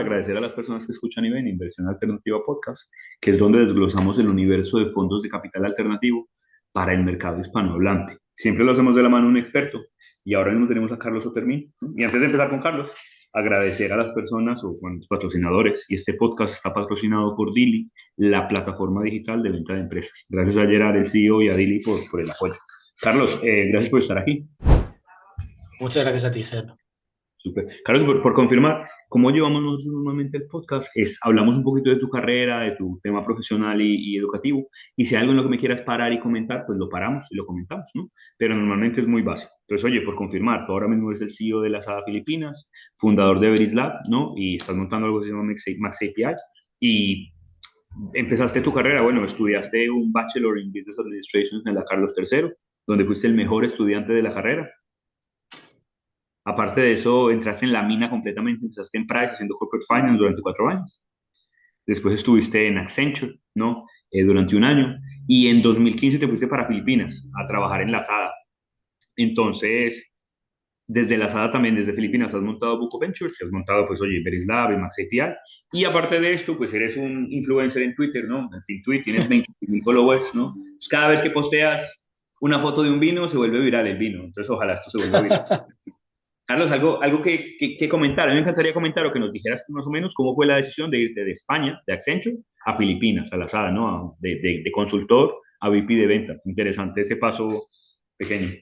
agradecer a las personas que escuchan y ven Inversión Alternativa Podcast, que es donde desglosamos el universo de fondos de capital alternativo para el mercado hispanohablante. Siempre lo hacemos de la mano de un experto y ahora mismo tenemos a Carlos Otermin, ¿no? Y antes de empezar con Carlos, agradecer a las personas o bueno, los patrocinadores. Y este podcast está patrocinado por Dili, la plataforma digital de venta de empresas. Gracias a Gerard, el CEO, y a Dili por el apoyo. Carlos, gracias por estar aquí. Muchas gracias a ti, Seb. Súper. Carlos, por confirmar, ¿cómo llevamos nosotros normalmente el podcast? Hablamos un poquito de tu carrera, de tu tema profesional y educativo, y si hay algo en lo que me quieras parar y comentar, pues lo paramos y lo comentamos, ¿no? Pero normalmente es muy básico. Entonces, oye, por confirmar, tú ahora mismo eres el CEO de la SADA Filipinas, fundador de Everis Lab, ¿no? Y estás montando algo que se llama Max API, y empezaste tu carrera, bueno, estudiaste un Bachelor in Business Administration en la Carlos III, donde fuiste el mejor estudiante de la carrera. Aparte de eso, entraste en la mina completamente, empezaste en Price haciendo corporate finance durante 4 años. Después estuviste en Accenture, ¿no? Durante un año. Y en 2015 te fuiste para Filipinas a trabajar en la SADA. Entonces, desde la SADA también, desde Filipinas, has montado Buco Ventures, has montado, pues, oye, Verislab y Max API. Y aparte de esto, pues eres un influencer en Twitter, ¿no? En fin, Twitter tienes 20.000 followers, ¿no? Pues cada vez que posteas una foto de un vino, se vuelve viral el vino. Entonces, ojalá esto se vuelva viral. Carlos, algo que comentar. A mí me encantaría comentar o que nos dijeras más o menos cómo fue la decisión de irte de España, de Accenture, a Filipinas, a la SADA, ¿no? De consultor a VP de ventas. Interesante ese paso pequeño.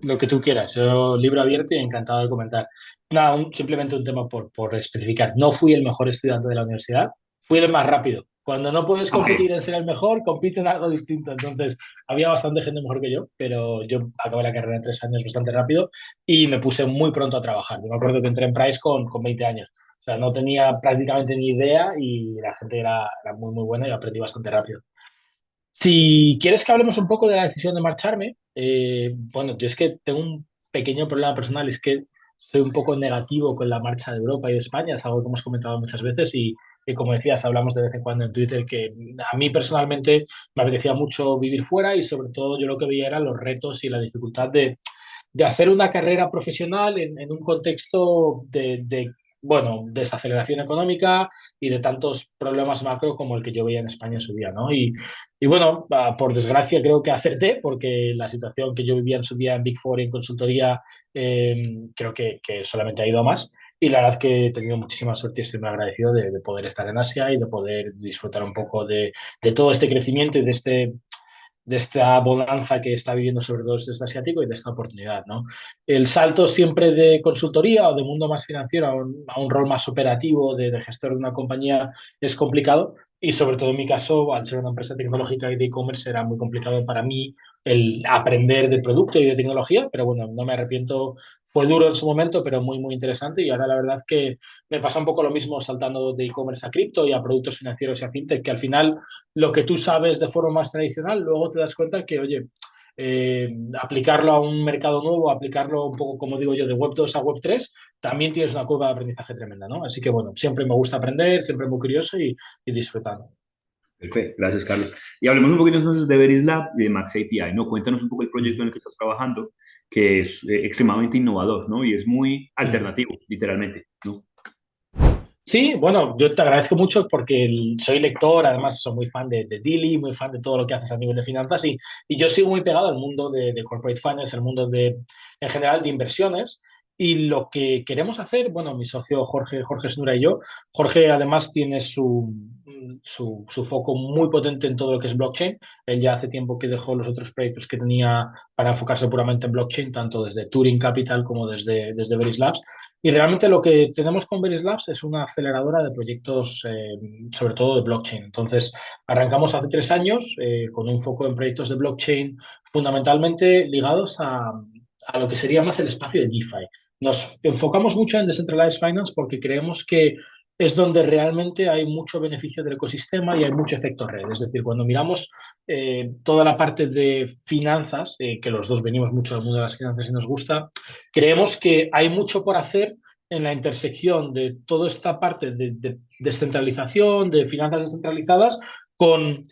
Lo que tú quieras, yo libro abierto y encantado de comentar. Nada, simplemente un tema por especificar. No fui el mejor estudiante de la universidad, fui el más rápido. Cuando no puedes Ok, competir en ser el mejor, compite en algo distinto. Entonces, había bastante gente mejor que yo, pero yo acabé la carrera en 3 años bastante rápido y me puse muy pronto a trabajar. Yo me acuerdo que entré en Price con 20 años. O sea, no tenía prácticamente ni idea y la gente era muy, muy buena y aprendí bastante rápido. Si quieres que hablemos un poco de la decisión de marcharme, bueno, yo es que tengo un pequeño problema personal, es que soy un poco negativo con la marcha de Europa y de España, es algo que hemos comentado muchas veces y como decías, hablamos de vez en cuando en Twitter que a mí personalmente me apetecía mucho vivir fuera y sobre todo yo lo que veía eran los retos y la dificultad de hacer una carrera profesional en un contexto bueno, desaceleración económica y de tantos problemas macro como el que yo veía en España en su día, ¿no? Y bueno, por desgracia creo que acerté porque la situación que yo vivía en su día en Big Four y en consultoría creo que solamente ha ido a más. Y la verdad que he tenido muchísima suerte y estoy muy agradecido de poder estar en Asia y de poder disfrutar un poco de todo este crecimiento y de esta bonanza que está viviendo sobre todo el sudeste asiático y de esta oportunidad, ¿no? El salto siempre de consultoría o de mundo más financiero a un rol más operativo de gestor de una compañía es complicado y sobre todo en mi caso, al ser una empresa tecnológica y de e-commerce, era muy complicado para mí el aprender de producto y de tecnología, pero bueno, no me arrepiento. Fue duro en su momento, pero muy, muy interesante y ahora la verdad que me pasa un poco lo mismo saltando de e-commerce a cripto y a productos financieros y a fintech, que al final lo que tú sabes de forma más tradicional, luego te das cuenta que, oye, aplicarlo a un mercado nuevo, aplicarlo un poco, como digo yo, de Web 2 a Web 3 también tienes una curva de aprendizaje tremenda, ¿no? Así que, bueno, siempre me gusta aprender, siempre muy curioso y disfrutando. perfecto. Gracias, Carlos. Y hablemos un poquito entonces de Verislab y de Max API, ¿no? Cuéntanos un poco el proyecto en el que estás trabajando, que es extremadamente innovador, ¿no? Y es muy alternativo, literalmente, ¿no? Sí, bueno, yo te agradezco mucho porque soy lector, además soy muy fan de Dili, muy fan de todo lo que haces a nivel de finanzas y yo sigo muy pegado al mundo de corporate finance, al mundo en general de inversiones. Y lo que queremos hacer, bueno, mi socio Jorge Snura y yo, Jorge además tiene su foco muy potente en todo lo que es blockchain. Él ya hace tiempo que dejó los otros proyectos que tenía para enfocarse puramente en blockchain, tanto desde Turing Capital como desde Veris Labs. Y realmente lo que tenemos con Veris Labs es una aceleradora de proyectos, sobre todo de blockchain. Entonces, arrancamos hace 3 años con un foco en proyectos de blockchain fundamentalmente ligados a lo que sería más el espacio de DeFi. Nos enfocamos mucho en Decentralized Finance porque creemos que es donde realmente hay mucho beneficio del ecosistema y hay mucho efecto red. Es decir, cuando miramos toda la parte de finanzas, que los dos venimos mucho del mundo de las finanzas y nos gusta, creemos que hay mucho por hacer en la intersección de toda esta parte de descentralización, de finanzas descentralizadas, con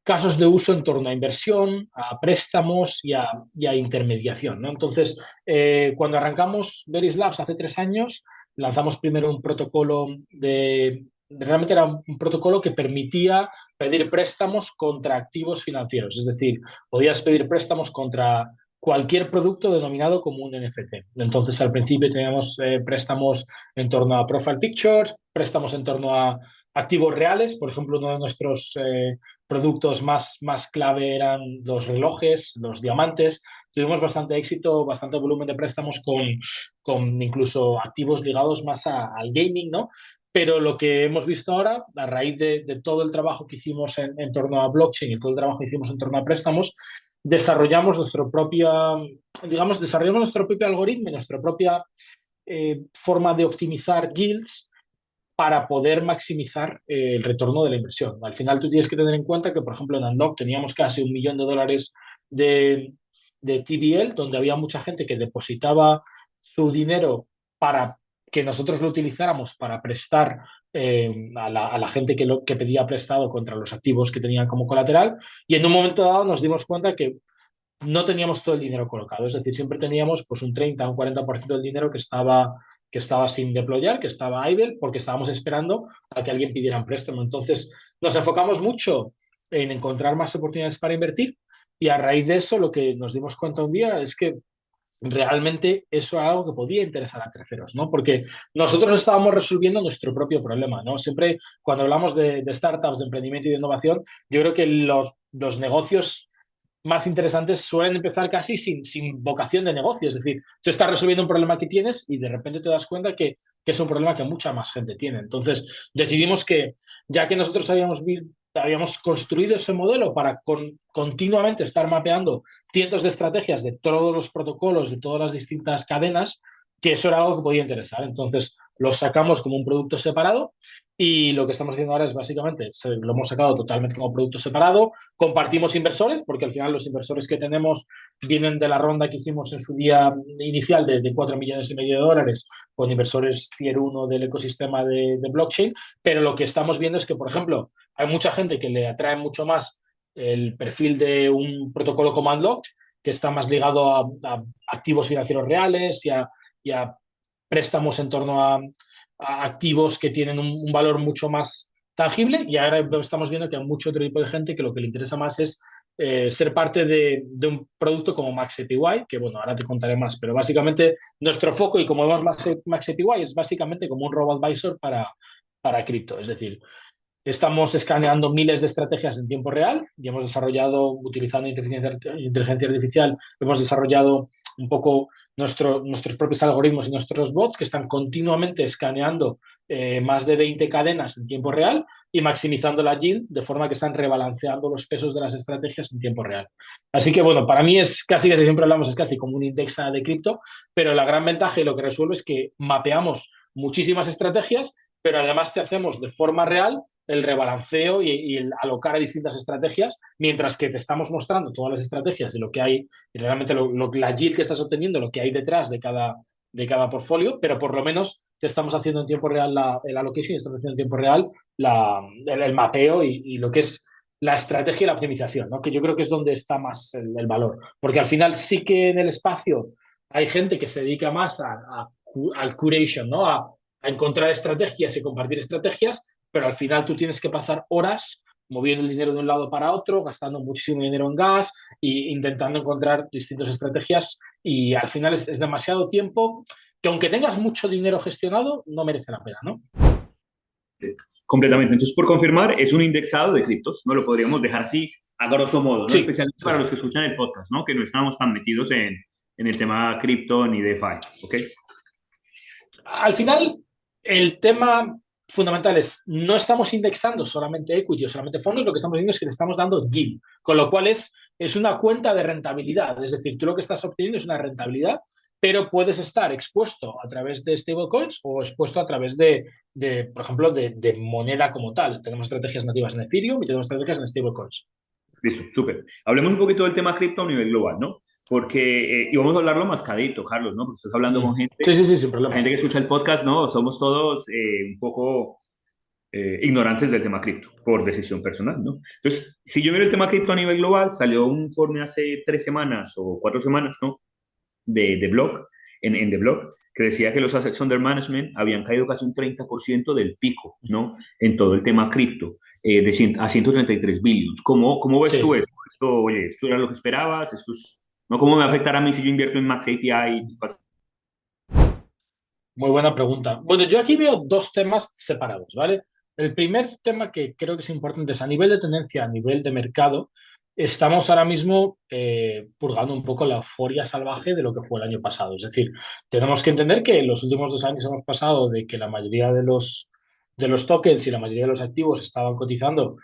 casos de uso en torno a inversión, a préstamos y a intermediación, ¿no? Entonces, cuando arrancamos Veris Labs hace 3 años, lanzamos primero un protocolo realmente era un protocolo que permitía pedir préstamos contra activos financieros. Es decir, podías pedir préstamos contra cualquier producto denominado como un NFT. Entonces, al principio teníamos préstamos en torno a profile pictures, préstamos en torno a activos reales. Por ejemplo, uno de nuestros productos más clave eran los relojes, los diamantes. Tuvimos bastante éxito, bastante volumen de préstamos con incluso activos ligados más al gaming, ¿no? Pero lo que hemos visto ahora, a raíz de todo el trabajo que hicimos en torno a blockchain y todo el trabajo que hicimos en torno a préstamos, desarrollamos desarrollamos nuestro propio algoritmo, nuestra propia forma de optimizar yields para poder maximizar el retorno de la inversión. Al final tú tienes que tener en cuenta que, por ejemplo, en Unlock teníamos casi $1 millón de TVL, donde había mucha gente que depositaba su dinero para que nosotros lo utilizáramos para prestar a la gente que pedía prestado contra los activos que tenían como colateral. Y en un momento dado nos dimos cuenta que no teníamos todo el dinero colocado, es decir, siempre teníamos pues un 30 o un 40% del dinero que estaba sin deployar, que estaba idle, porque estábamos esperando a que alguien pidiera un préstamo. Entonces, nos enfocamos mucho en encontrar más oportunidades para invertir y a raíz de eso lo que nos dimos cuenta un día es que realmente eso era algo que podía interesar a terceros, ¿no? Porque nosotros estábamos resolviendo nuestro propio problema, ¿no? Siempre cuando hablamos de startups, de emprendimiento y de innovación, yo creo que los negocios más interesantes suelen empezar casi sin vocación de negocio. Es decir, tú estás resolviendo un problema que tienes y de repente te das cuenta que es un problema que mucha más gente tiene. Entonces, decidimos que, ya que nosotros habíamos construido ese modelo para continuamente estar mapeando cientos de estrategias de todos los protocolos, de todas las distintas cadenas, que eso era algo que podía interesar. Entonces, lo sacamos como un producto separado y lo que estamos haciendo ahora es básicamente, lo hemos sacado totalmente como producto separado, compartimos inversores, porque al final los inversores que tenemos vienen de la ronda que hicimos en su día inicial de 4,5 millones con inversores tier 1 del ecosistema de blockchain, pero lo que estamos viendo es que, por ejemplo, hay mucha gente que le atrae mucho más el perfil de un protocolo como Unlocked, que está más ligado a activos financieros reales y a préstamos en torno a activos que tienen un valor mucho más tangible, y ahora estamos viendo que hay mucho otro tipo de gente que lo que le interesa más es ser parte de un producto como MaxAPY, que bueno, ahora te contaré más, pero básicamente nuestro foco, y como vemos MaxAPY, es básicamente como un robo-advisor para cripto, es decir, estamos escaneando miles de estrategias en tiempo real y hemos desarrollado, utilizando inteligencia artificial, hemos desarrollado un poco nuestros propios algoritmos y nuestros bots que están continuamente escaneando más de 20 cadenas en tiempo real y maximizando la yield de forma que están rebalanceando los pesos de las estrategias en tiempo real. Así que bueno, para mí es casi que siempre hablamos, es casi como un indexa de cripto, pero la gran ventaja y lo que resuelve es que mapeamos muchísimas estrategias, pero además te hacemos de forma real el rebalanceo y el alocar a distintas estrategias, mientras que te estamos mostrando todas las estrategias y lo que hay, y realmente la yield que estás obteniendo, lo que hay detrás de cada portfolio, pero por lo menos te estamos haciendo en tiempo real el allocation y estamos haciendo en tiempo real el mapeo y lo que es la estrategia y la optimización, ¿no? Que yo creo que es donde está más el valor. Porque al final sí que en el espacio hay gente que se dedica más al curation, ¿no? A encontrar estrategias y compartir estrategias, pero al final tú tienes que pasar horas moviendo el dinero de un lado para otro, gastando muchísimo dinero en gas e intentando encontrar distintas estrategias y al final es demasiado tiempo que aunque tengas mucho dinero gestionado, no merece la pena, ¿no? Completamente. Entonces, por confirmar, es un indexado de criptos, ¿no? Lo podríamos dejar así a grosso modo, ¿no? Sí, Especialmente sí. para los que escuchan el podcast, ¿no? Que no estamos tan metidos en el tema cripto ni DeFi, ¿ok? Al final, el tema fundamental es, no estamos indexando solamente equity o solamente fondos, lo que estamos haciendo es que le estamos dando yield, con lo cual es una cuenta de rentabilidad, es decir, tú lo que estás obteniendo es una rentabilidad, pero puedes estar expuesto a través de stablecoins o expuesto a través por ejemplo, de moneda como tal. Tenemos estrategias nativas en Ethereum y tenemos estrategias en stablecoins. Listo, súper. Hablemos un poquito del tema cripto a nivel global, ¿no? Porque, y vamos a hablarlo mascadito, Carlos, ¿no? Porque estás hablando con Sí, gente, sí, sí, sin la problema. gente que escucha el podcast, ¿no? Somos todos un poco ignorantes del tema cripto por decisión personal, ¿no? Entonces, si yo miro el tema cripto a nivel global, salió un informe hace 3 semanas o 4 semanas, ¿no? De Block, en The Block, que decía que los assets under management habían caído casi un 30% del pico, ¿no? En todo el tema cripto, a 133 billions. ¿Cómo ves tú Sí, esto? Oye, ¿esto era lo que esperabas? ¿No? ¿Cómo me va a afectar a mí si yo invierto en Max API? muy buena pregunta. Bueno, yo aquí veo dos temas separados, ¿vale? El primer tema que creo que es importante es a nivel de tendencia, a nivel de mercado, estamos ahora mismo purgando un poco la euforia salvaje de lo que fue el año pasado. Es decir, tenemos que entender que en los últimos 2 años hemos pasado de que la mayoría de los tokens y la mayoría de los activos estaban cotizando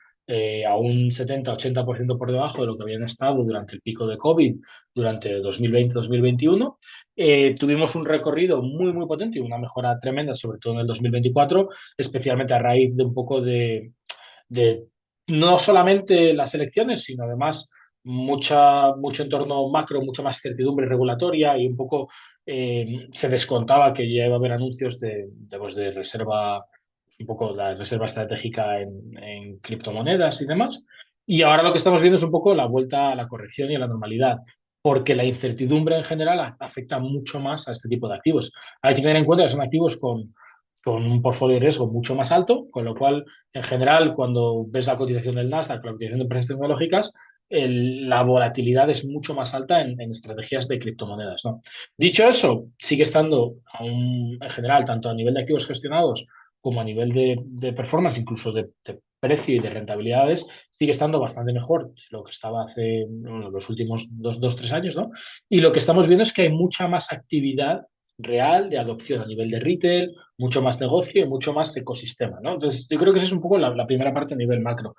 a un 70-80% por debajo de lo que habían estado durante el pico de COVID, durante 2020-2021. Tuvimos un recorrido muy, muy potente y una mejora tremenda, sobre todo en el 2024, especialmente a raíz de un poco de no solamente las elecciones, sino además mucho entorno macro, mucha más certidumbre regulatoria y un poco se descontaba que ya iba a haber anuncios pues, de reserva, un poco la reserva estratégica en criptomonedas y demás. Y ahora lo que estamos viendo es un poco la vuelta a la corrección y a la normalidad, porque la incertidumbre en general afecta mucho más a este tipo de activos. Hay que tener en cuenta que son activos con un portfolio de riesgo mucho más alto, con lo cual, en general, cuando ves la cotización del Nasdaq, la cotización de empresas tecnológicas, la volatilidad es mucho más alta en estrategias de criptomonedas, ¿no? Dicho eso, sigue estando en general, tanto a nivel de activos gestionados como a nivel de performance, incluso de precio y de rentabilidades, sigue estando bastante mejor de lo que estaba hace bueno, los últimos 2, 3 años, ¿no? Y lo que estamos viendo es que hay mucha más actividad real de adopción a nivel de retail, mucho más negocio y mucho más ecosistema, ¿no? Entonces, yo creo que esa es un poco la primera parte a nivel macro.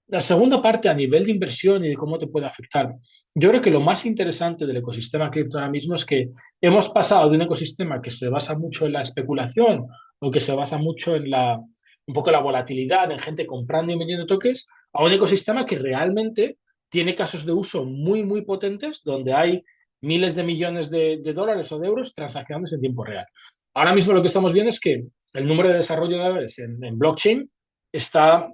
La segunda parte a nivel de inversión y de cómo te puede afectar. Yo creo que lo más interesante del ecosistema cripto ahora mismo es que hemos pasado de un ecosistema que se basa mucho en la especulación o que se basa mucho en un poco la volatilidad, en gente comprando y vendiendo tokens, a un ecosistema que realmente tiene casos de uso muy, muy potentes donde hay miles de millones de dólares o de euros transaccionados en tiempo real. Ahora mismo lo que estamos viendo es que el número de desarrolladores en blockchain está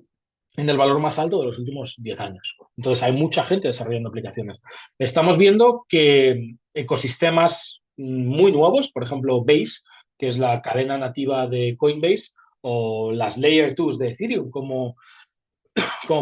en el valor más alto de los últimos 10 años. Entonces, hay mucha gente desarrollando aplicaciones. Estamos viendo que ecosistemas muy nuevos, por ejemplo, Base, que es la cadena nativa de Coinbase, o las Layer 2 de Ethereum, como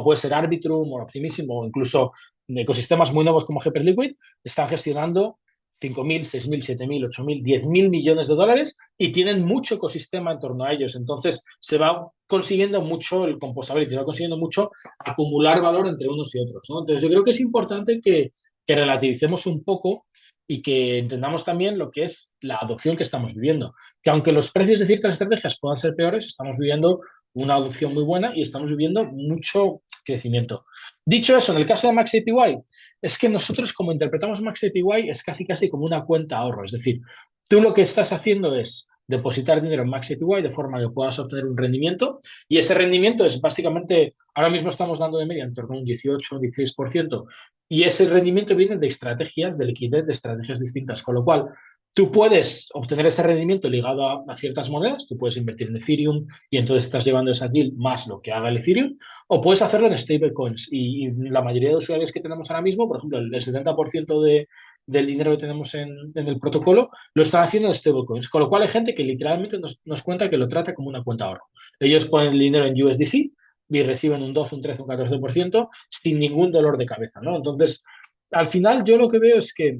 puede ser Arbitrum o Optimism, o incluso ecosistemas muy nuevos como Hyperliquid, están gestionando 5.000, 6.000, 7.000, 8.000, 10.000 millones de dólares y tienen mucho ecosistema en torno a ellos. Entonces, se va consiguiendo mucho el composability, va consiguiendo mucho acumular valor entre unos y otros, ¿no? Entonces, yo creo que es importante que relativicemos un poco y que entendamos también lo que es la adopción que estamos viviendo. Que aunque los precios de ciertas estrategias puedan ser peores, estamos viviendo una adopción muy buena y estamos viviendo mucho crecimiento. Dicho eso, en el caso de Max APY, es que nosotros como interpretamos Max APY es casi casi como una cuenta ahorro. Es decir, tú lo que estás haciendo es depositar dinero en Max APY de forma que puedas obtener un rendimiento y ese rendimiento es básicamente, ahora mismo estamos dando de media en torno a un 18 o 16% y ese rendimiento viene de estrategias de liquidez, de estrategias distintas, con lo cual tú puedes obtener ese rendimiento ligado a ciertas monedas, tú puedes invertir en Ethereum y entonces estás llevando esa deal más lo que haga el Ethereum, o puedes hacerlo en stablecoins. Y la mayoría de usuarios que tenemos ahora mismo, por ejemplo, el 70% del dinero que tenemos en el protocolo, lo están haciendo en stablecoins. Con lo cual hay gente que literalmente nos cuenta que lo trata como una cuenta de ahorro. Ellos ponen el dinero en USDC y reciben un 12, un 13, un 14% sin ningún dolor de cabeza, ¿no? Entonces, al final yo lo que veo es que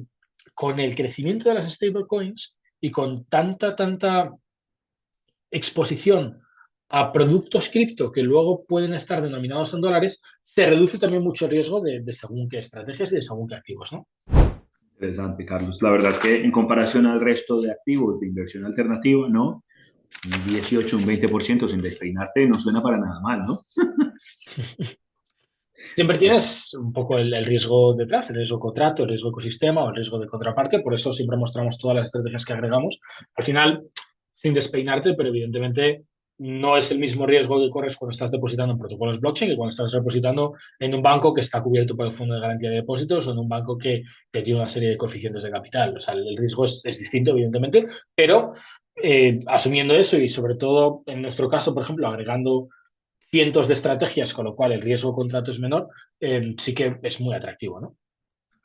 con el crecimiento de las stablecoins y con tanta exposición a productos cripto que luego pueden estar denominados en dólares, se reduce también mucho el riesgo de según qué estrategias y de según qué activos, ¿no? Interesante, Carlos. La verdad es que en comparación al resto de activos de inversión alternativa, ¿no? Un 18, un 20% sin despeinarte no suena para nada mal, ¿no? Siempre tienes un poco el riesgo detrás, el riesgo contrato, el riesgo ecosistema o el riesgo de contraparte, por eso siempre mostramos todas las estrategias que agregamos. Al final, sin despeinarte, pero evidentemente no es el mismo riesgo que corres cuando estás depositando en protocolos blockchain que cuando estás depositando en un banco que está cubierto por el Fondo de Garantía de Depósitos o en un banco que tiene una serie de coeficientes de capital. O sea, el riesgo es distinto, evidentemente, pero asumiendo eso y sobre todo en nuestro caso, por ejemplo, agregando cientos de estrategias, con lo cual el riesgo de contrato es menor, sí que es muy atractivo, ¿no?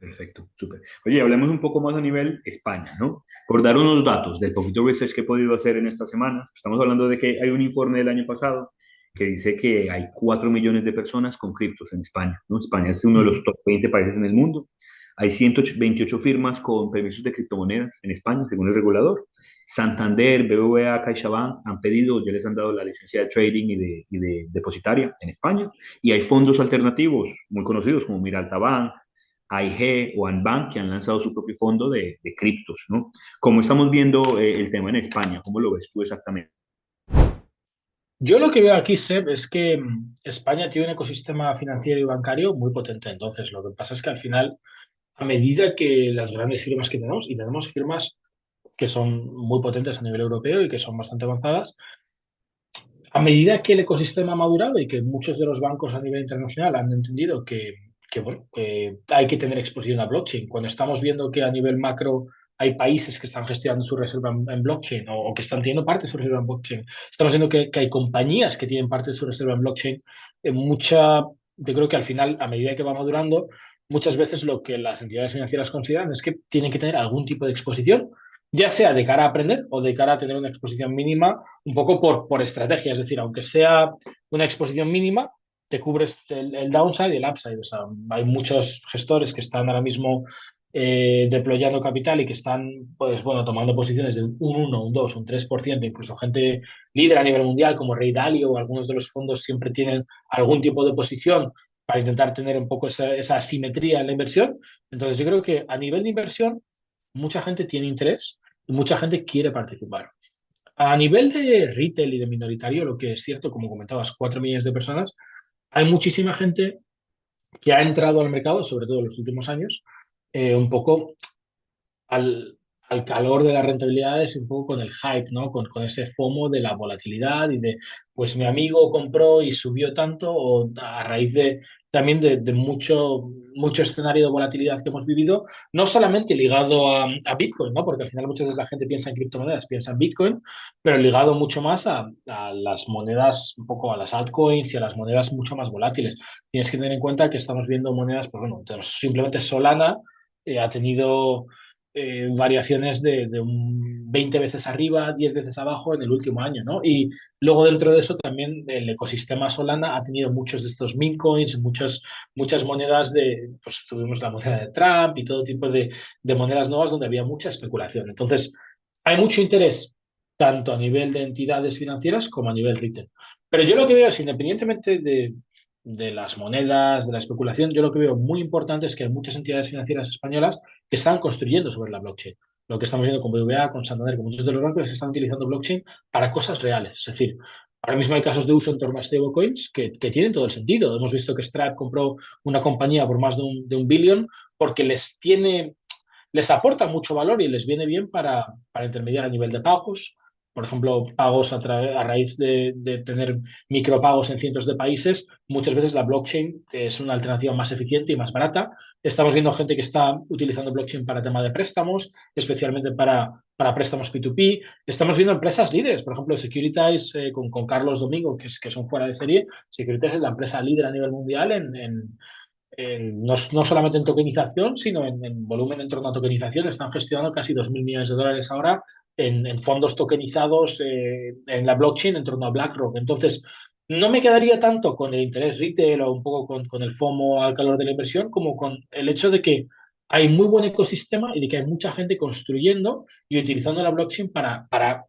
Perfecto, súper. Oye, hablemos un poco más a nivel España, ¿no? Por dar unos datos del poquito research que he podido hacer en esta semana, estamos hablando de que hay un informe del año pasado que dice que hay 4 millones de personas con criptos en España, ¿no? España es uno de los top 20 países en el mundo. Hay 128 firmas con permisos de criptomonedas en España, según el regulador. Santander, BBVA, CaixaBank han pedido, ya les han dado la licencia de trading y de depositaria en España. Y hay fondos alternativos muy conocidos como Miralta, AIG o Anbank, que han lanzado su propio fondo de criptos, ¿no? ¿Cómo estamos viendo el tema en España? ¿Cómo lo ves tú exactamente? Yo lo que veo aquí, Seb, es que España tiene un ecosistema financiero y bancario muy potente. Entonces, lo que pasa es que al final, a medida que las grandes firmas que tenemos, y tenemos firmas que son muy potentes a nivel europeo y que son bastante avanzadas, a medida que el ecosistema ha madurado y que muchos de los bancos a nivel internacional han entendido bueno, que hay que tener exposición a blockchain, cuando estamos viendo que a nivel macro hay países que están gestionando su reserva en blockchain o que están teniendo parte de su reserva en blockchain, estamos viendo que hay compañías que tienen parte de su reserva en blockchain, yo creo que al final, a medida que va madurando, muchas veces lo que las entidades financieras consideran es que tienen que tener algún tipo de exposición, ya sea de cara a aprender o de cara a tener una exposición mínima un poco por estrategia, es decir, aunque sea una exposición mínima, te cubres el downside y el upside. O sea, hay muchos gestores que están ahora mismo deployando capital y que están, pues bueno, tomando posiciones de un 1, un 2, un 3%, incluso gente líder a nivel mundial como Ray Dalio o algunos de los fondos siempre tienen algún tipo de posición para intentar tener un poco esa asimetría en la inversión. Entonces, yo creo que a nivel de inversión, mucha gente tiene interés y mucha gente quiere participar. A nivel de retail y de minoritario, lo que es cierto, como comentabas, 4 millones de personas, hay muchísima gente que ha entrado al mercado, sobre todo en los últimos años, un poco al, al calor de las rentabilidades y un poco con el hype, ¿no? Con ese FOMO de la volatilidad y de, pues mi amigo compró y subió tanto, o a raíz de también de mucho escenario de volatilidad que hemos vivido, no solamente ligado a Bitcoin, ¿no? Porque al final muchas veces la gente piensa en criptomonedas, piensa en Bitcoin, pero ligado mucho más a las monedas, un poco a las altcoins y a las monedas mucho más volátiles. Tienes que tener en cuenta que estamos viendo monedas, pues bueno, simplemente Solana ha tenido variaciones de un 20 veces arriba, 10 veces abajo en el último año, ¿no? Y luego dentro de eso también el ecosistema Solana ha tenido muchos de estos meme coins, muchas monedas pues tuvimos la moneda de Trump y todo tipo de monedas nuevas donde había mucha especulación. Entonces, hay mucho interés tanto a nivel de entidades financieras como a nivel retail. Pero yo lo que veo es, independientemente de las monedas, de la especulación, yo lo que veo muy importante es que hay muchas entidades financieras españolas que están construyendo sobre la blockchain. Lo que estamos viendo con BBVA, con Santander, con muchos de los bancos que están utilizando blockchain para cosas reales. Es decir, ahora mismo hay casos de uso en torno a stablecoins que tienen todo el sentido. Hemos visto que Stripe compró una compañía por más de un billón porque les aporta mucho valor y les viene bien para intermediar a nivel de pagos. Por ejemplo, pagos a raíz de tener micropagos en cientos de países, muchas veces la blockchain es una alternativa más eficiente y más barata. Estamos viendo gente que está utilizando blockchain para tema de préstamos, especialmente para préstamos P2P. Estamos viendo empresas líderes, por ejemplo, Securitize con Carlos Domingo, que son fuera de serie. Securitize es la empresa líder a nivel mundial no solamente en tokenización, sino en volumen en torno a tokenización. Están gestionando casi 2.000 millones de dólares ahora en fondos tokenizados en la blockchain en torno a BlackRock. Entonces, no me quedaría tanto con el interés retail o un poco con el FOMO al calor de la inversión, como con el hecho de que hay muy buen ecosistema y de que hay mucha gente construyendo y utilizando la blockchain para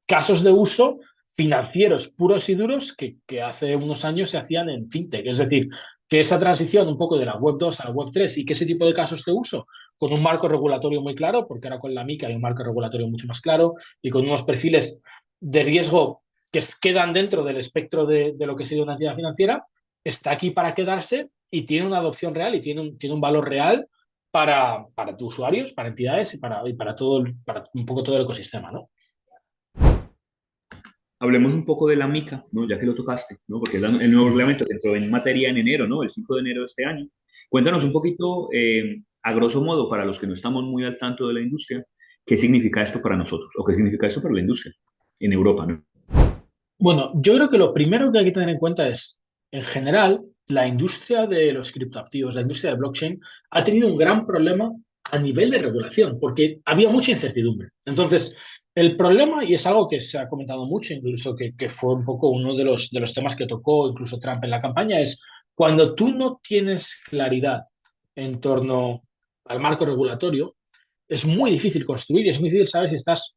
casos de uso financieros puros y duros que hace unos años se hacían en fintech. Es decir, que esa transición un poco de la web 2 a la web 3 y que ese tipo de casos de uso, con un marco regulatorio muy claro, porque ahora con la MiCA hay un marco regulatorio mucho más claro y con unos perfiles de riesgo que quedan dentro del espectro de lo que sería una entidad financiera, está aquí para quedarse y tiene una adopción real y tiene un valor real para tus usuarios, para entidades y para para un poco todo el ecosistema, ¿no? Hablemos un poco de la MiCA, ¿no? Ya que lo tocaste, ¿no? Porque es el nuevo reglamento que entró en materia en enero, ¿no? El 5 de enero de este año. Cuéntanos un poquito, a grosso modo, para los que no estamos muy al tanto de la industria, qué significa esto para nosotros o qué significa esto para la industria en Europa, ¿no? Bueno, yo creo que lo primero que hay que tener en cuenta es, en general, la industria de los criptoactivos, la industria de blockchain, ha tenido un gran problema a nivel de regulación, porque había mucha incertidumbre. Entonces, el problema, y es algo que se ha comentado mucho, incluso que fue un poco uno de los temas que tocó incluso Trump en la campaña, es cuando tú no tienes claridad en torno al marco regulatorio, es muy difícil construir y es muy difícil saber si estás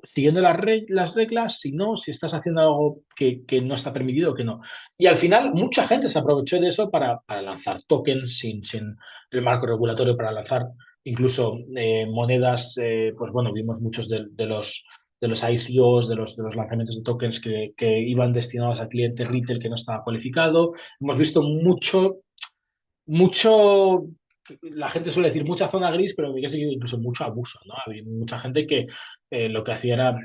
siguiendo las reglas, si no, si estás haciendo algo que no está permitido o que no. Y al final, mucha gente se aprovechó de eso para lanzar tokens sin el marco regulatorio, para lanzar incluso monedas, pues bueno, vimos muchos de los ICOs, de los lanzamientos de tokens que iban destinados a clientes retail que no estaba cualificado. Hemos visto mucho, la gente suele decir mucha zona gris, pero había seguido incluso mucho abuso, ¿no? Había mucha gente que lo que hacía era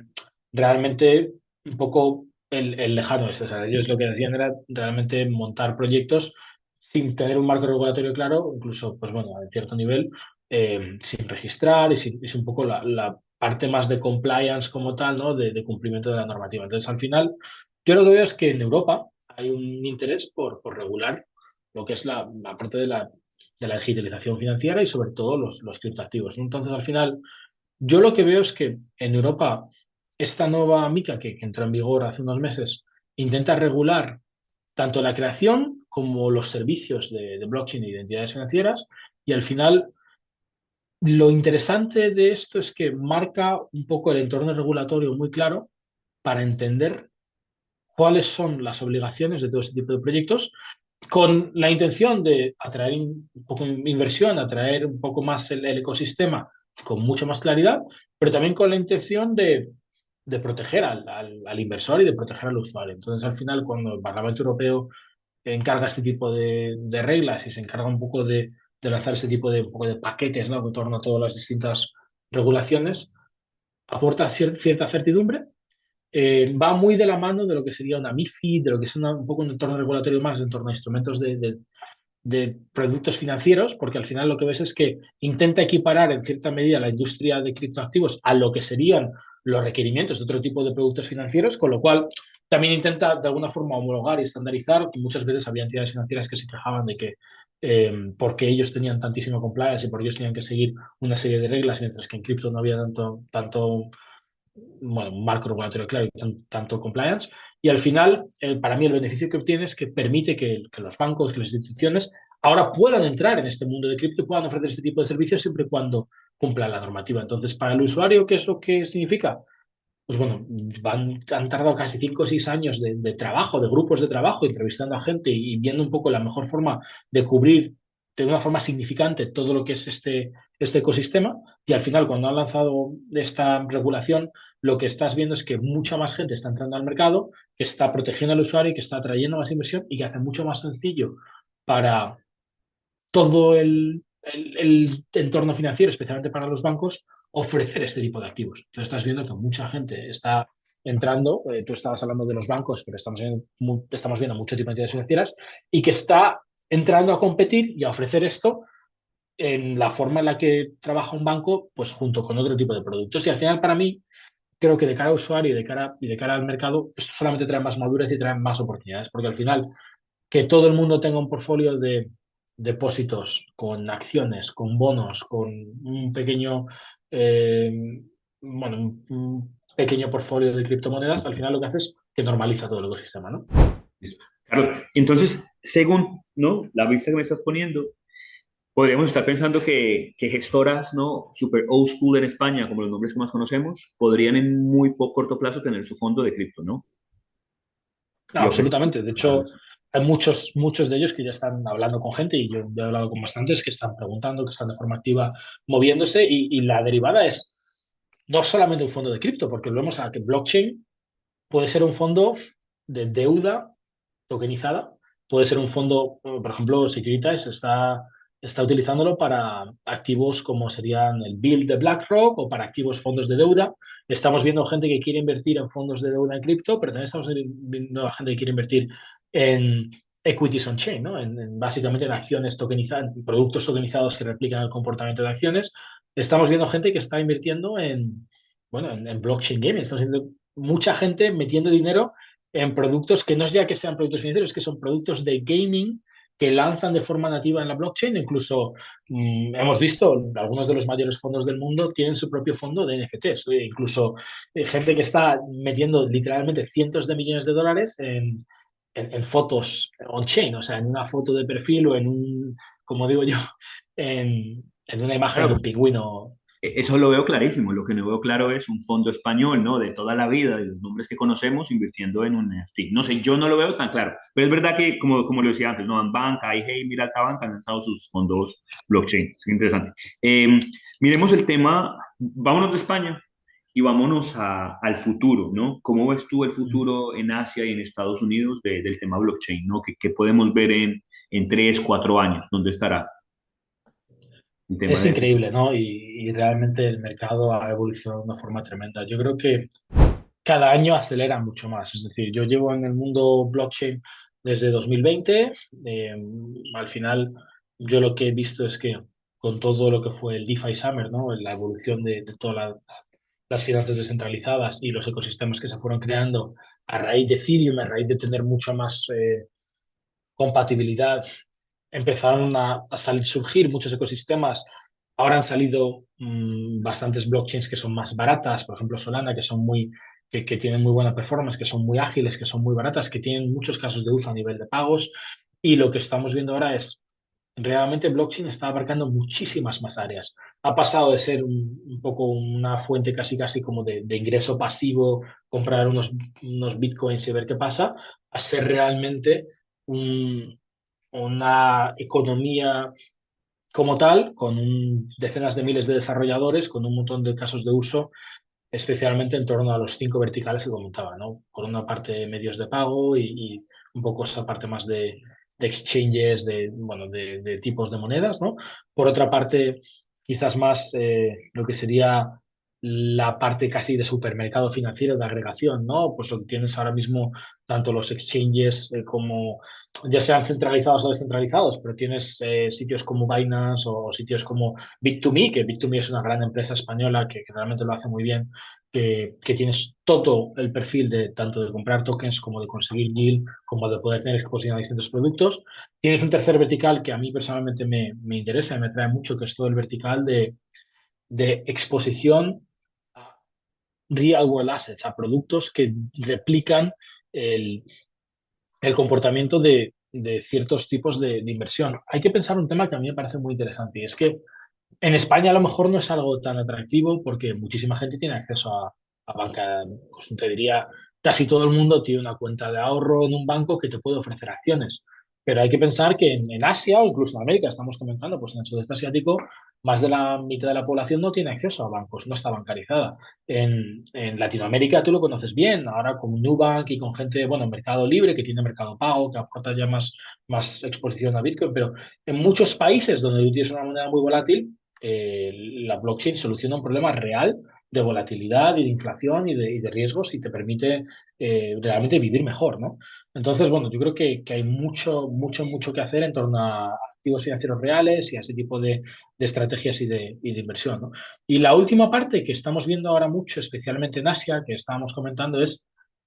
realmente un poco el lejano este. O sea, ellos lo que decían era realmente montar proyectos sin tener un marco regulatorio claro, incluso, pues bueno, a cierto nivel, sin registrar y es un poco la parte más de compliance como tal, ¿no? De cumplimiento de la normativa. Entonces, al final, yo lo que veo es que en Europa hay un interés por regular lo que es la parte de la digitalización financiera y sobre todo los criptoactivos, ¿no? Entonces, al final, yo lo que veo es que en Europa esta nueva MiCA que entró en vigor hace unos meses intenta regular tanto la creación como los servicios de blockchain e identidades financieras y al final lo interesante de esto es que marca un poco el entorno regulatorio muy claro para entender cuáles son las obligaciones de todo este tipo de proyectos con la intención de atraer un poco de inversión, atraer un poco más el ecosistema con mucha más claridad, pero también con la intención de proteger al inversor y de proteger al usuario. Entonces, al final, cuando el Parlamento Europeo encarga este tipo de reglas y se encarga un poco de lanzar este tipo un poco de paquetes, ¿no? En torno a todas las distintas regulaciones, aporta cierta certidumbre, va muy de la mano de lo que sería una MiFID, de lo que es un poco un entorno regulatorio más en torno a instrumentos de productos financieros, porque al final lo que ves es que intenta equiparar en cierta medida la industria de criptoactivos a lo que serían los requerimientos de otro tipo de productos financieros, con lo cual también intenta de alguna forma homologar y estandarizar. Muchas veces había entidades financieras que se quejaban de que porque ellos tenían tantísimo compliance y porque ellos tenían que seguir una serie de reglas, mientras que en cripto no había tanto bueno, un marco regulatorio claro y tanto compliance. Y al final, para mí, el beneficio que obtiene es que permite que los bancos, que las instituciones ahora puedan entrar en este mundo de cripto y puedan ofrecer este tipo de servicios siempre y cuando cumplan la normativa. Entonces, para el usuario, ¿qué es lo que significa? Pues bueno, han tardado casi 5 o 6 años de trabajo, de grupos de trabajo, entrevistando a gente y viendo un poco la mejor forma de cubrir de una forma significante todo lo que es este ecosistema. Y al final, cuando han lanzado esta regulación, lo que estás viendo es que mucha más gente está entrando al mercado, que está protegiendo al usuario y que está atrayendo más inversión y que hace mucho más sencillo para todo el entorno financiero, especialmente para los bancos, ofrecer este tipo de activos. Entonces estás viendo que mucha gente está entrando, tú estabas hablando de los bancos, pero estamos viendo mucho tipo de entidades financieras, y que está entrando a competir y a ofrecer esto en la forma en la que trabaja un banco, pues junto con otro tipo de productos. Y al final, para mí, creo que de cara al usuario y de cara al mercado, esto solamente trae más madurez y trae más oportunidades, porque al final que todo el mundo tenga un portfolio de depósitos con acciones, con bonos, con un pequeño, bueno, un pequeño portfolio de criptomonedas, al final lo que hace es que normaliza todo el ecosistema, ¿no? Listo. Claro, entonces, según, ¿no? La vista que me estás poniendo, podríamos estar pensando que gestoras, ¿no? Super old school en España, como los nombres que más conocemos, podrían en muy corto plazo tener su fondo de cripto, ¿no? No, Y ofrecer. absolutamente. De hecho, hay muchos de ellos que ya están hablando con gente y yo he hablado con bastantes que están preguntando, que están de forma activa moviéndose y la derivada es no solamente un fondo de cripto, porque volvemos a que blockchain puede ser un fondo de deuda tokenizada, puede ser un fondo, por ejemplo, Securities está utilizándolo para activos como serían el Build de BlackRock o para activos fondos de deuda. Estamos viendo gente que quiere invertir en fondos de deuda en cripto, pero también estamos viendo a gente que quiere invertir en equities on chain, ¿no? Básicamente en acciones tokenizadas, en productos tokenizados que replican el comportamiento de acciones. Estamos viendo gente que está invirtiendo bueno, en blockchain gaming. Estamos viendo mucha gente metiendo dinero en productos que no es ya que sean productos financieros, es que son productos de gaming que lanzan de forma nativa en la blockchain. Incluso hemos visto algunos de los mayores fondos del mundo tienen su propio fondo de NFTs. Incluso gente que está metiendo literalmente cientos de millones de dólares en fotos on-chain, o sea, en una foto de perfil o en un, como digo yo, en una imagen de Claro, un pingüino. eso lo veo clarísimo. Lo que no veo claro es un fondo español, ¿no? De toda la vida, de los nombres que conocemos, invirtiendo en un NFT. No sé, yo no lo veo tan claro. Pero es verdad que, como lo decía antes, ¿no? Banca, hey, mira, Altabank han lanzado sus fondos blockchain. Es interesante. Miremos el tema, vámonos de España y vámonos al futuro, ¿no? ¿Cómo ves tú el futuro en Asia y en Estados Unidos del tema blockchain, ¿no? ¿Qué podemos ver en 3, 4 años? ¿Dónde estará el tema Es de eso? increíble, ¿no? Y realmente el mercado ha evolucionado de una forma tremenda. Yo creo que cada año acelera mucho más. Es decir, yo llevo en el mundo blockchain desde 2020. Eh, Al final, yo lo que he visto es que con todo lo que fue el DeFi Summer, ¿no? La evolución de todas las finanzas descentralizadas y los ecosistemas que se fueron creando a raíz de Ethereum, a raíz de tener mucha más compatibilidad, empezaron a surgir muchos ecosistemas. Ahora han salido bastantes blockchains que son más baratas, por ejemplo Solana, que tienen muy buena performance, que son muy ágiles, que son muy baratas, que tienen muchos casos de uso a nivel de pagos. Y lo que estamos viendo ahora es, realmente blockchain está abarcando muchísimas más áreas. Ha pasado de ser un poco una fuente casi casi como de ingreso pasivo, comprar unos bitcoins y ver qué pasa, a ser realmente un, una economía como tal, con decenas de miles de desarrolladores, con un montón de casos de uso, especialmente en torno a los 5 verticales que comentaba, ¿no? Por una parte, medios de pago y un poco esa parte más de exchanges, bueno, de tipos de monedas, ¿no? Por otra parte, quizás más lo que sería la parte casi de supermercado financiero de agregación, ¿no? Pues lo que tienes ahora mismo, tanto los exchanges como ya sean centralizados o descentralizados, pero tienes sitios como Binance o sitios como Bit2Me, que Bit2Me es una gran empresa española que realmente lo hace muy bien, que tienes todo el perfil de tanto de comprar tokens como de conseguir yield, como de poder tener exposición a distintos productos. Tienes un tercer vertical que a mí personalmente me interesa y me trae mucho, que es todo el vertical de exposición a real world assets, a productos que replican el, el comportamiento de ciertos tipos de inversión. Hay que pensar un tema que a mí me parece muy interesante y es que en España a lo mejor no es algo tan atractivo porque muchísima gente tiene acceso a banca. Pues te diría, casi todo el mundo tiene una cuenta de ahorro en un banco que te puede ofrecer acciones. Pero hay que pensar que en Asia o incluso en América, estamos comentando, pues en el sudeste asiático, más de la mitad de la población no tiene acceso a bancos, no está bancarizada. En Latinoamérica tú lo conoces bien, ahora con Nubank y con gente, bueno, en Mercado Libre, que tiene Mercado Pago, que aporta ya más exposición a Bitcoin, pero en muchos países donde tú tienes una moneda muy volátil, la blockchain soluciona un problema real de volatilidad y de inflación y de riesgos y te permite realmente vivir mejor, ¿no? Entonces, bueno, yo creo que hay mucho que hacer en torno a activos financieros reales y a ese tipo de estrategias y de inversión, ¿no? Y la última parte que estamos viendo ahora mucho, especialmente en Asia, que estábamos comentando, es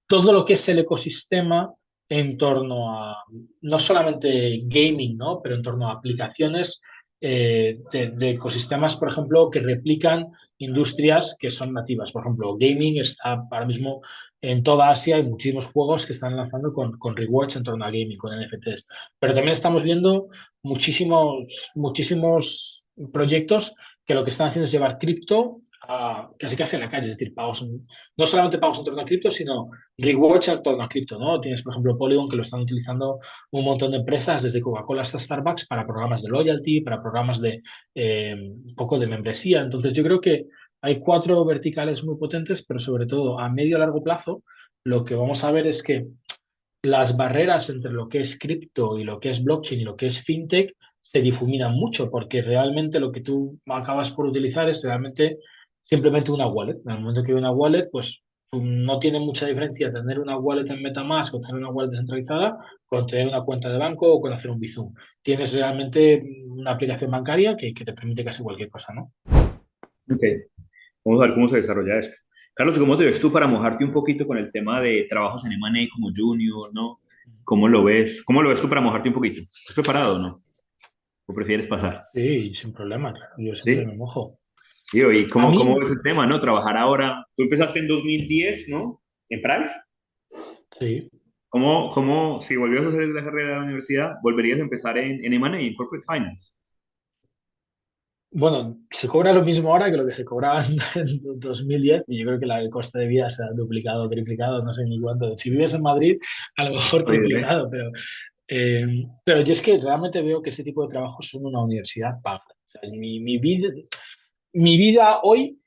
todo lo que es el ecosistema en torno a no solamente gaming, ¿no? Pero en torno a aplicaciones de ecosistemas, por ejemplo, que replican industrias que son nativas. Por ejemplo, gaming está ahora mismo en toda Asia, hay muchísimos juegos que están lanzando con rewards en torno a gaming, con NFTs. Pero también estamos viendo muchísimos proyectos que lo que están haciendo es llevar cripto a casi casi a la calle, es decir, no solamente pagos en torno a cripto, sino rewards en torno a cripto, ¿no? Tienes, por ejemplo, Polygon, que lo están utilizando un montón de empresas, desde Coca-Cola hasta Starbucks, para programas de loyalty, para programas de un poco de membresía. Entonces, yo creo que hay 4 verticales muy potentes, pero sobre todo a medio y largo plazo, lo que vamos a ver es que las barreras entre lo que es cripto y lo que es blockchain y lo que es fintech se difuminan mucho, porque realmente lo que tú acabas por utilizar es realmente simplemente una wallet. En el momento que hay una wallet, pues no tiene mucha diferencia tener una wallet en MetaMask o tener una wallet descentralizada con tener una cuenta de banco o con hacer un Bizum. Tienes realmente una aplicación bancaria que te permite casi cualquier cosa, ¿no? Ok, vamos a ver cómo se desarrolla esto. Carlos, ¿cómo te ves tú para mojarte un poquito con el tema de trabajos en M&A como junior, ¿no? ¿Cómo lo ves? ¿Cómo lo ves tú para mojarte un poquito? ¿Estás preparado o no? ¿O prefieres pasar? Sí, sin problema, claro. Yo siempre me ¿Sí? mojo. ¿Y A cómo mí, ves el tema, no? Trabajar ahora. Tú empezaste en 2010, ¿no? En Price. sí. Si volvieras a hacer la carrera de la universidad, volverías a empezar en M&A, en Corporate Finance? Bueno, se cobra lo mismo ahora que lo que se cobraba en 2010 y yo creo que el coste de vida se ha duplicado, triplicado, no sé ni cuánto. Si vives en Madrid, a lo mejor Oye, triplicado, pero yo es que realmente veo que ese tipo de trabajos son una universidad paga. O sea, mi vida hoy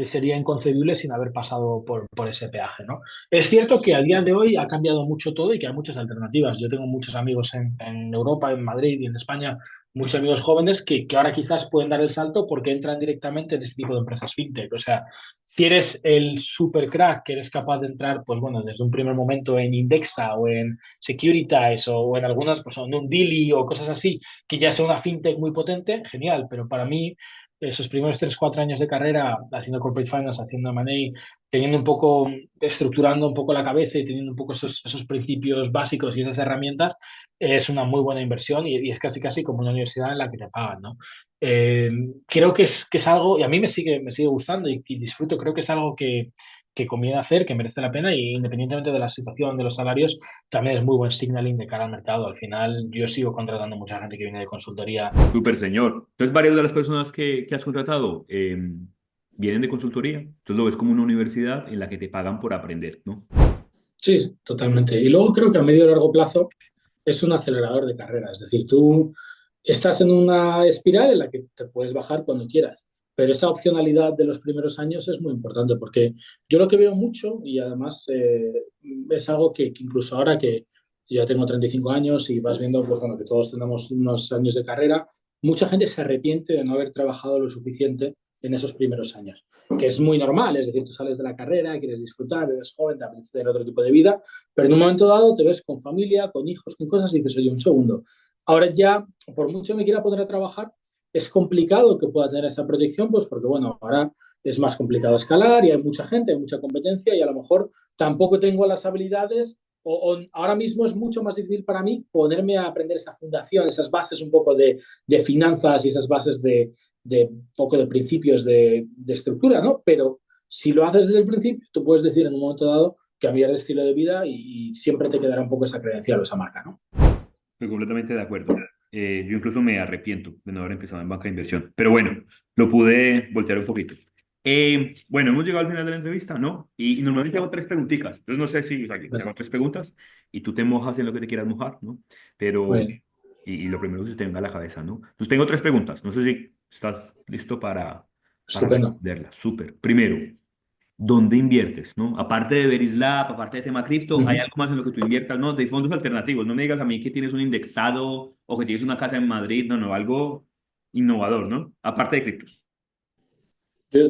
sería inconcebible sin haber pasado por ese peaje, ¿no? Es cierto que a día de hoy ha cambiado mucho todo y que hay muchas alternativas. Yo tengo muchos amigos en Europa, en Madrid y en España, muchos amigos jóvenes que ahora quizás pueden dar el salto porque entran directamente en este tipo de empresas fintech. O sea, si eres el super crack que eres capaz de entrar, pues bueno, desde un primer momento en Indexa o en Securitize o en algunas, pues en un Dili o cosas así, que ya sea una fintech muy potente, genial, pero para mí esos primeros 3 4 años de carrera haciendo corporate finance, haciendo M&A, teniendo un poco, estructurando un poco la cabeza y teniendo un poco esos principios básicos y esas herramientas, es una muy buena inversión y es casi casi como una universidad en la que te pagan, ¿no? Eh, Creo que es algo, y a mí me sigue gustando y disfruto, creo que es algo que conviene hacer, que merece la pena y independientemente de la situación de los salarios, también es muy buen signaling de cara al mercado. Al final, yo sigo contratando mucha gente que viene de consultoría. súper señor. Entonces, varias de las personas que has contratado vienen de consultoría. Entonces, lo ves como una universidad en la que te pagan por aprender, ¿no? Sí, sí, totalmente. Y luego creo que a medio y largo plazo es un acelerador de carrera. Es decir, tú estás en una espiral en la que te puedes bajar cuando quieras. Pero esa opcionalidad de los primeros años es muy importante porque yo lo que veo mucho y además es algo que incluso ahora que yo ya tengo 35 años y vas viendo pues, bueno, que todos tenemos unos años de carrera, mucha gente se arrepiente de no haber trabajado lo suficiente en esos primeros años, que es muy normal, es decir, tú sales de la carrera, quieres disfrutar, eres joven, te apetece tener otro tipo de vida, pero en un momento dado te ves con familia, con hijos, con cosas y dices, oye, un segundo, ahora ya, por mucho me quiera poner a trabajar, es complicado que pueda tener esa protección, pues porque, bueno, ahora es más complicado escalar y hay mucha gente, hay mucha competencia y a lo mejor tampoco tengo las habilidades o ahora mismo es mucho más difícil para mí ponerme a aprender esa fundación, esas bases un poco de finanzas y esas bases de poco de principios de estructura, ¿no? Pero si lo haces desde el principio, tú puedes decir en un momento dado cambiar de estilo de vida y siempre te quedará un poco esa credencial o esa marca, ¿no? Estoy completamente de acuerdo. Yo incluso me arrepiento de no haber empezado en banca de inversión. Pero bueno, lo pude voltear un poquito. Bueno, hemos llegado al final de la entrevista, ¿no? Y normalmente hago tres preguntitas. Entonces no sé si, o sea, que te Bueno, hago tres preguntas y tú te mojas en lo que te quieras mojar, ¿no? muy Pero, bien, y lo primero que se te venga a la cabeza, ¿no? Entonces tengo tres preguntas. No sé si estás listo para estupendo. responderlas. Súper. Primero, ¿dónde inviertes, no? Aparte de Verislab, aparte de tema cripto, ¿hay Uh-huh. algo más en lo que tú inviertas, no? De fondos alternativos. No me digas a mí que tienes un indexado o que tienes una casa en Madrid. No, no, algo innovador, ¿no? Aparte de criptos. Yo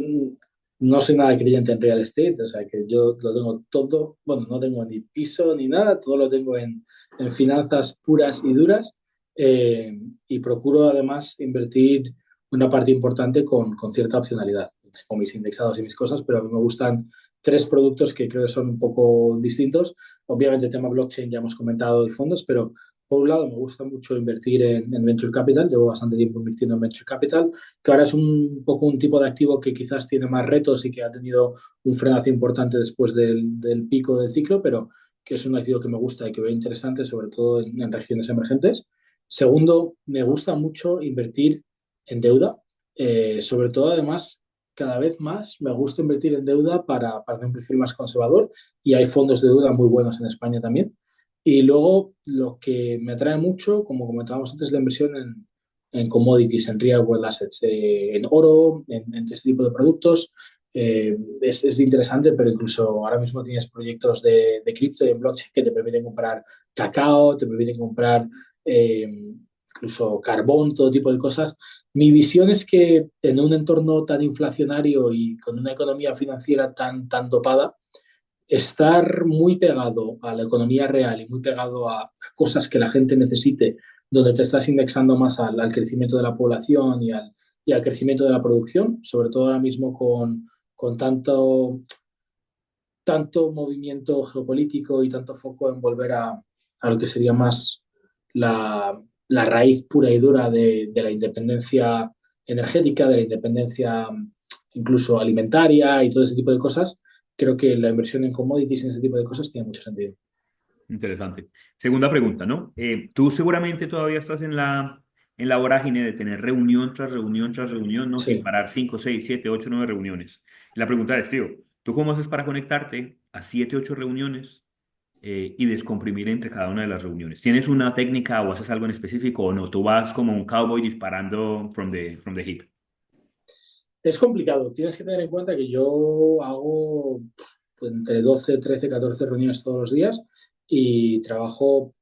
no soy nada creyente en real estate, o sea que yo lo tengo todo, bueno, no tengo ni piso ni nada, todo lo tengo en finanzas puras y duras y procuro además invertir una parte importante con cierta opcionalidad. Tengo mis indexados y mis cosas, pero a mí me gustan tres productos que creo que son un poco distintos. Obviamente el tema blockchain ya hemos comentado y fondos, pero por un lado me gusta mucho invertir en venture capital, llevo bastante tiempo invirtiendo en venture capital que ahora es un poco un tipo de activo que quizás tiene más retos y que ha tenido un frenazo importante después del pico del ciclo, pero que es un activo que me gusta y que veo interesante, sobre todo en regiones emergentes. Segundo, me gusta mucho invertir en deuda, sobre todo además cada vez más me gusta invertir en deuda para un perfil más conservador y hay fondos de deuda muy buenos en España también. Y luego lo que me atrae mucho, como comentábamos antes, la inversión en commodities, en real world assets, en oro, en este tipo de productos. Es interesante, pero incluso ahora mismo tienes proyectos de cripto y de blockchain que te permiten comprar cacao, te permiten comprar incluso carbón, todo tipo de cosas. Mi visión es que en un entorno tan inflacionario y con una economía financiera tan dopada, estar muy pegado a la economía real y muy pegado a cosas que la gente necesite, donde te estás indexando más al crecimiento de la población y al crecimiento de la producción, sobre todo ahora mismo con tanto movimiento geopolítico y tanto foco en volver a lo que sería más la raíz pura y dura de la independencia energética, de la independencia incluso alimentaria y todo ese tipo de cosas, creo que la inversión en commodities y en ese tipo de cosas tiene mucho sentido. Interesante. Segunda pregunta, ¿no? Tú seguramente todavía estás en la vorágine de tener reunión tras reunión tras reunión, ¿no? Sin Sí. parar 5, 6, 7, 8, 9 reuniones. La pregunta es, tío, ¿tú cómo haces para conectarte a 7, 8 reuniones y descomprimir entre cada una de las reuniones? ¿Tienes una técnica o haces algo en específico o no? Tú vas como un cowboy disparando from the hip. Es complicado. Tienes que tener en cuenta que yo hago pues, entre 12, 13, 14 reuniones todos los días y trabajo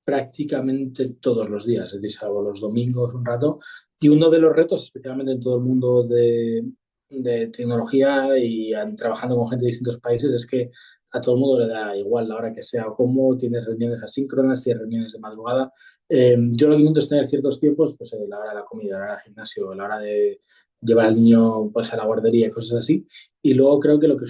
prácticamente todos los días, es decir, salvo los domingos un rato. Y uno de los retos, especialmente en todo el mundo de tecnología y trabajando con gente de distintos países, es que a todo el mundo le da igual la hora que sea o cómo, tienes reuniones asíncronas, tienes reuniones de madrugada. Yo lo que intento es tener ciertos tiempos, pues la hora de la comida, la hora del gimnasio, la hora de llevar al niño pues, a la guardería, cosas así. Y luego creo que lo que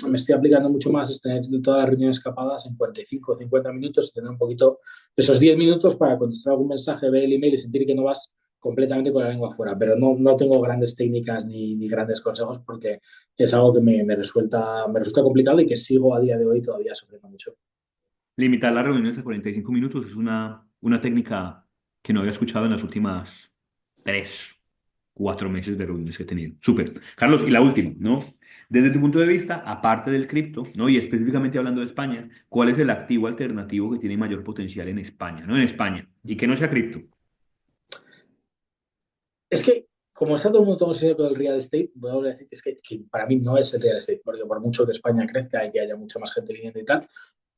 me estoy aplicando mucho más es tener todas las reuniones capadas en 45 o 50 minutos y tener un poquito esos 10 minutos para contestar algún mensaje, ver el email y sentir que no vas completamente con la lengua fuera. Pero no tengo grandes técnicas ni grandes consejos porque es algo que me resulta complicado y que sigo a día de hoy todavía sufriendo mucho. Limitar las reuniones a 45 minutos es una técnica que no había escuchado en las últimas 3, 4 meses de reuniones que he tenido. Súper. Carlos, y la última, ¿no? Desde tu punto de vista, aparte del cripto, ¿no? Y específicamente hablando de España, ¿cuál es el activo alternativo que tiene mayor potencial en España, ¿no? En España, y que no sea cripto. Es que, como está todo el mundo todo con el real estate, voy a volver a decir que que para mí no es el real estate, porque por mucho que España crezca y que haya mucha más gente viniendo y tal,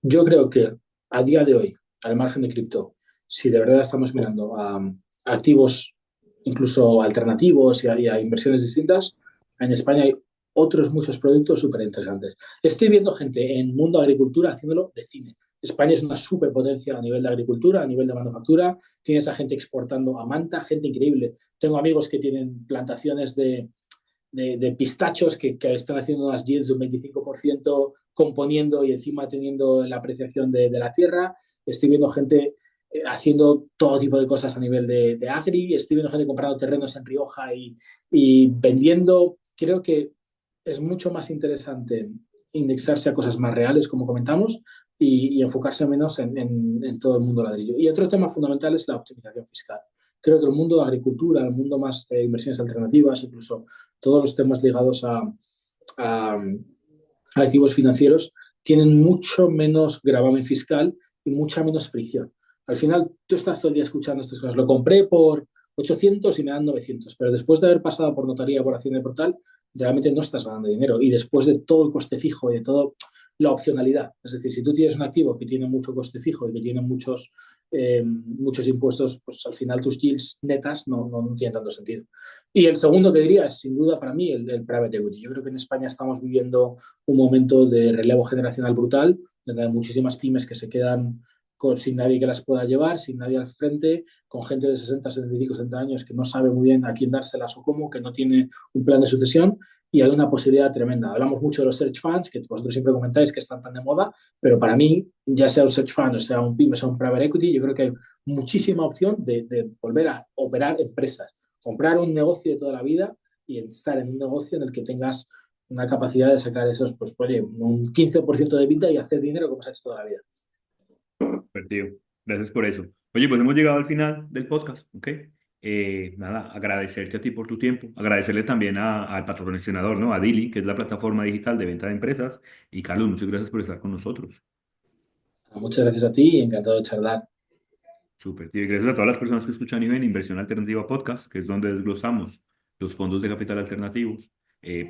yo creo que a día de hoy, al margen de cripto, si de verdad estamos mirando a activos incluso alternativos y a inversiones distintas, en España hay otros muchos productos súper interesantes. Estoy viendo gente en mundo agricultura haciéndolo de cine. España es una superpotencia a nivel de agricultura, a nivel de manufactura. Tienes a gente exportando a manta, gente increíble. Tengo amigos que tienen plantaciones de pistachos que están haciendo unas yields de un 25% componiendo y encima teniendo la apreciación de la tierra. Estoy viendo gente haciendo todo tipo de cosas a nivel de agri. Estoy viendo gente comprando terrenos en Rioja y vendiendo. Creo que es mucho más interesante indexarse a cosas más reales, como comentamos, y enfocarse menos en todo el mundo ladrillo. Y otro tema fundamental es la optimización fiscal. Creo que el mundo de agricultura, el mundo más de inversiones alternativas, incluso todos los temas ligados a activos financieros, tienen mucho menos gravamen fiscal y mucha menos fricción. Al final, tú estás todo el día escuchando estas cosas. Lo compré por 800 y me dan 900, pero después de haber pasado por notaría, por Hacienda y por tal, realmente no estás ganando dinero. Y después de todo el coste fijo y de todo la opcionalidad, es decir, si tú tienes un activo que tiene mucho coste fijo y que tiene muchos impuestos, pues al final tus yields netas no tienen tanto sentido. Y el segundo que diría es, sin duda, para mí, el private equity. Yo creo que en España estamos viviendo un momento de relevo generacional brutal, donde hay muchísimas pymes que se quedan sin nadie que las pueda llevar, sin nadie al frente, con gente de 60, 75, 70 años que no sabe muy bien a quién dárselas o cómo, que no tiene un plan de sucesión y hay una posibilidad tremenda. Hablamos mucho de los search funds, que vosotros siempre comentáis que están tan de moda, pero para mí, ya sea un search fund, o sea un PYME, o sea un private equity, yo creo que hay muchísima opción de volver a operar empresas, comprar un negocio de toda la vida y estar en un negocio en el que tengas una capacidad de sacar esos, pues, oye, un 15% de vida y hacer dinero como se ha hecho toda la vida. Perdido. Gracias por eso. Oye, pues hemos llegado al final del podcast, ¿ok? Nada, agradecerte a ti por tu tiempo, agradecerle también al patrocinador, ¿no? A Dili, que es la plataforma digital de venta de empresas. Y Carlos, muchas gracias por estar con nosotros. Muchas gracias a ti y encantado de charlar. Súper, tío. Y gracias a todas las personas que escuchan y ven Inversión Alternativa Podcast, que es donde desglosamos los fondos de capital alternativos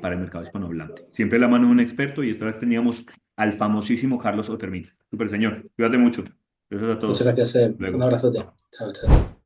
para el mercado hispanohablante. Siempre la mano de un experto y esta vez teníamos al famosísimo Carlos Otermita. Súper, señor. Cuídate mucho. Gracias a Muchas todos. gracias, un Luego. abrazote. Chao, chao.